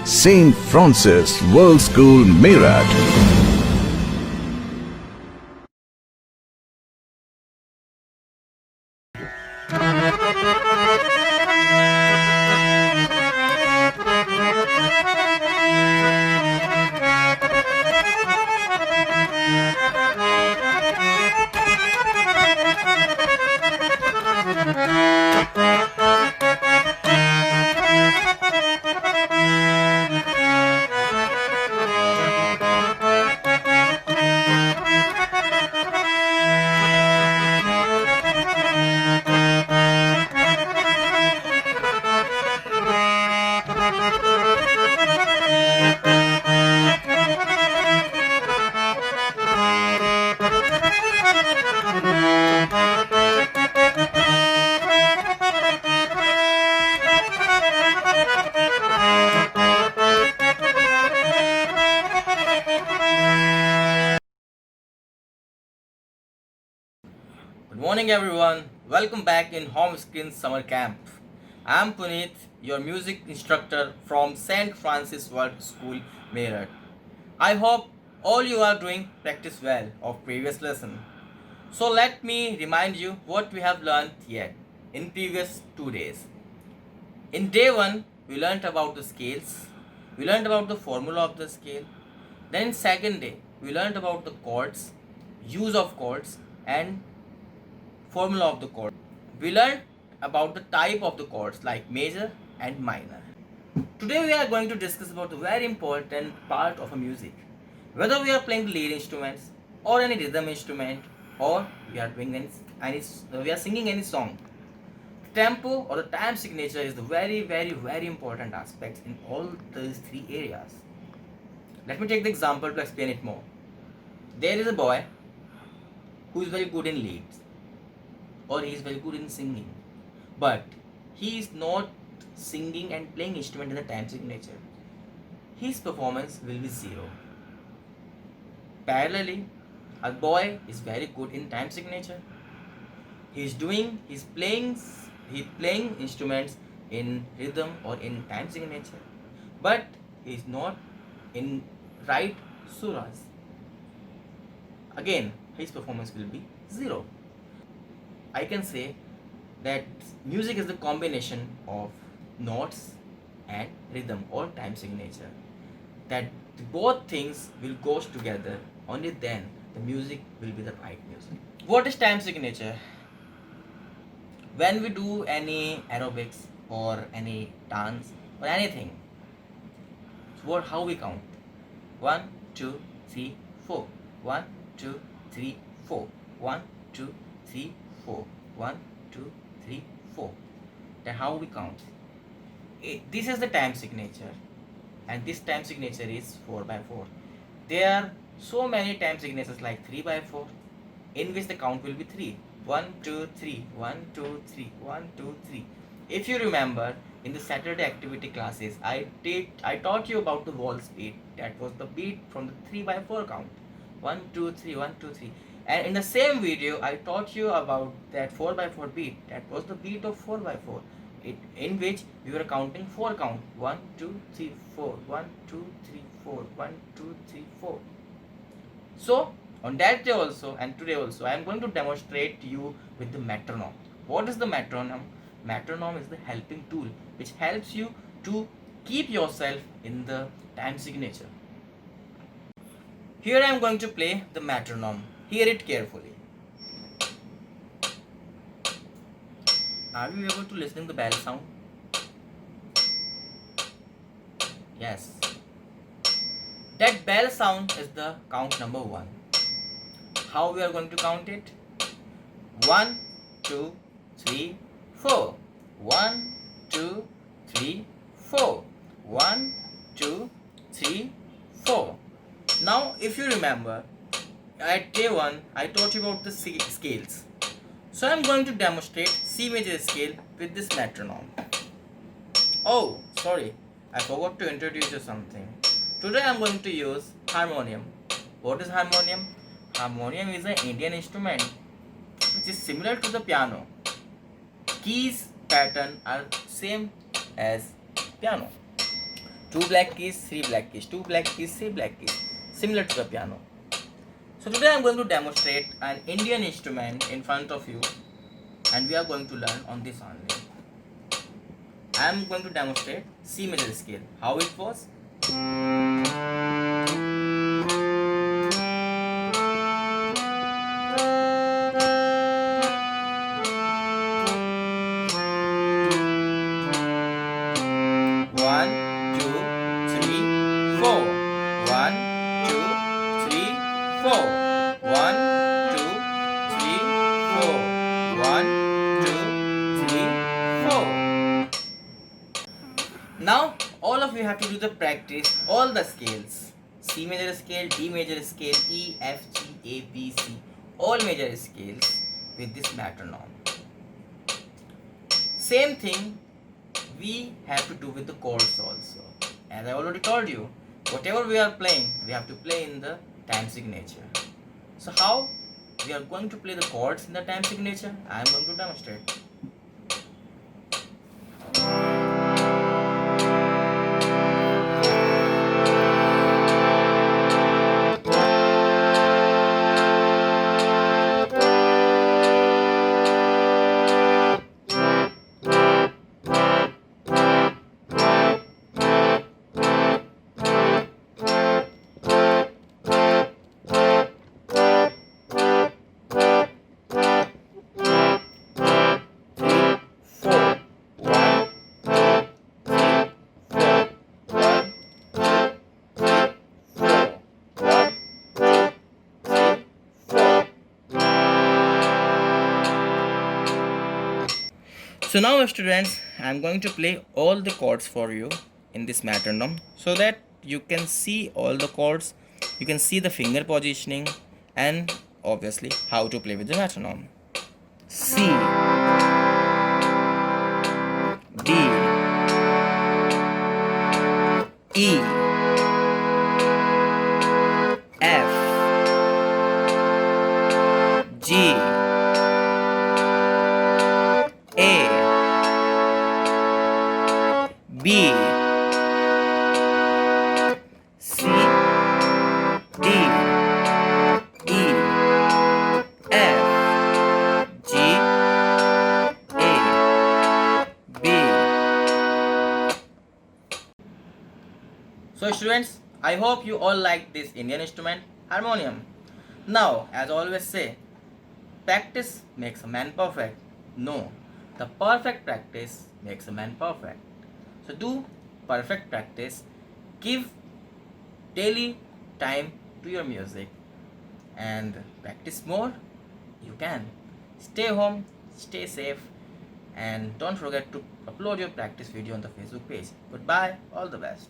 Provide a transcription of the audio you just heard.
St. Francis World School, Meerut. Good morning, everyone. Welcome back in Home Screen Summer Camp. I am Puneet, your music instructor from St. Francis World School, Meerut. I hope all you are doing practice well of previous lesson. So let me remind you what we have learned yet in previous 2 days. In day 1, we learned about the scales. We learned about the formula of the scale. Then in second day, we learned about the chords, use of chords, and formula of the chord. We learned about the type of the chords like major and minor. Today we are going to discuss about the very important part of a music. Whether we are playing the lead instruments or any rhythm instrument or we are doing we are singing any song. The tempo or the time signature is the very important aspect in all these three areas. Let me take the example to explain it more. There is a boy who is very good in leads or he is very good in singing, but he is not singing and playing instrument in the time signature. His performance will be zero. Parallelly, a boy is very good in time signature. He's playing instruments in rhythm or in time signature, but he's not in right suras. Again, his performance will be zero. I can say that music is the combination of notes and rhythm or time signature. That both things will go together, only then the music will be the right music. What is time signature? When we do any aerobics or any dance or anything, so how we count? 1, 2, 3, 4. 1, 2, 3, 4. 1, 2, 3, 4. 1, 2, 3, 4. Then how we count? This is the time signature, and this time signature is 4 by 4. There are so many time signatures like 3 by 4, in which the count will be 3. 1, 2, 3. 1, 2, 3. 1, 2, 3. If you remember, in the Saturday activity classes, I taught you about the waltz beat. That was the beat from the 3 by 4 count. 1, 2, 3. 1, 2, 3. And in the same video, I taught you about that 4 by 4 beat. That was the beat of 4 by 4. In which we were counting 4 count. 1, 2, 3, 4. 1, 2, 3, 4. 1, 2, 3, 4. So, on that day also and today also, I am going to demonstrate to you with the metronome. What is the metronome? Metronome is the helping tool which helps you to keep yourself in the time signature. Here I am going to play the metronome. Hear it carefully. Are you able to listen to the bell sound? Yes. That bell sound is the count number 1. How we are going to count it? 1, 2, 3, 4. 1, 2, 3, 4. 1, 2, 3, 4. Now, if you remember, at day 1, I taught you about the scales. So, I am going to demonstrate C major scale with this metronome. Oh, sorry, I forgot to introduce you something. Today, I am going to use harmonium. What is harmonium? Harmonium is an Indian instrument which is similar to the piano. Keys pattern are same as piano. Two black keys, three black keys, two black keys, three black keys, similar to the piano. So today I am going to demonstrate an Indian instrument in front of you, and we are going to learn on this only. I am going to demonstrate C major scale. How it was? One, two, three, four. One, two, three, four. One, two, three, four. One, two, three, four. Now all of you have to do the practice, all the scales. C major scale, D major scale, E, F, G, A, B, C. All major scales with this metronome. Same thing we have to do with the chords also. As I already told you, whatever we are playing, we have to play in the time signature. So how we are going to play the chords in the time signature, I am going to demonstrate. So now students, I am going to play all the chords for you in this metronome so that you can see all the chords, you can see the finger positioning and obviously how to play with the metronome. C, D, E, F, G, A, B, C, D, E, F, G, A, B. So students, I hope you all like this Indian instrument, harmonium. Now, as I always say, practice makes a man perfect. No, the perfect practice makes a man perfect. So do perfect practice. Give daily time to your music and practice more. You can. Stay home, stay safe, and don't forget to upload your practice video on the Facebook page. Goodbye, all the best.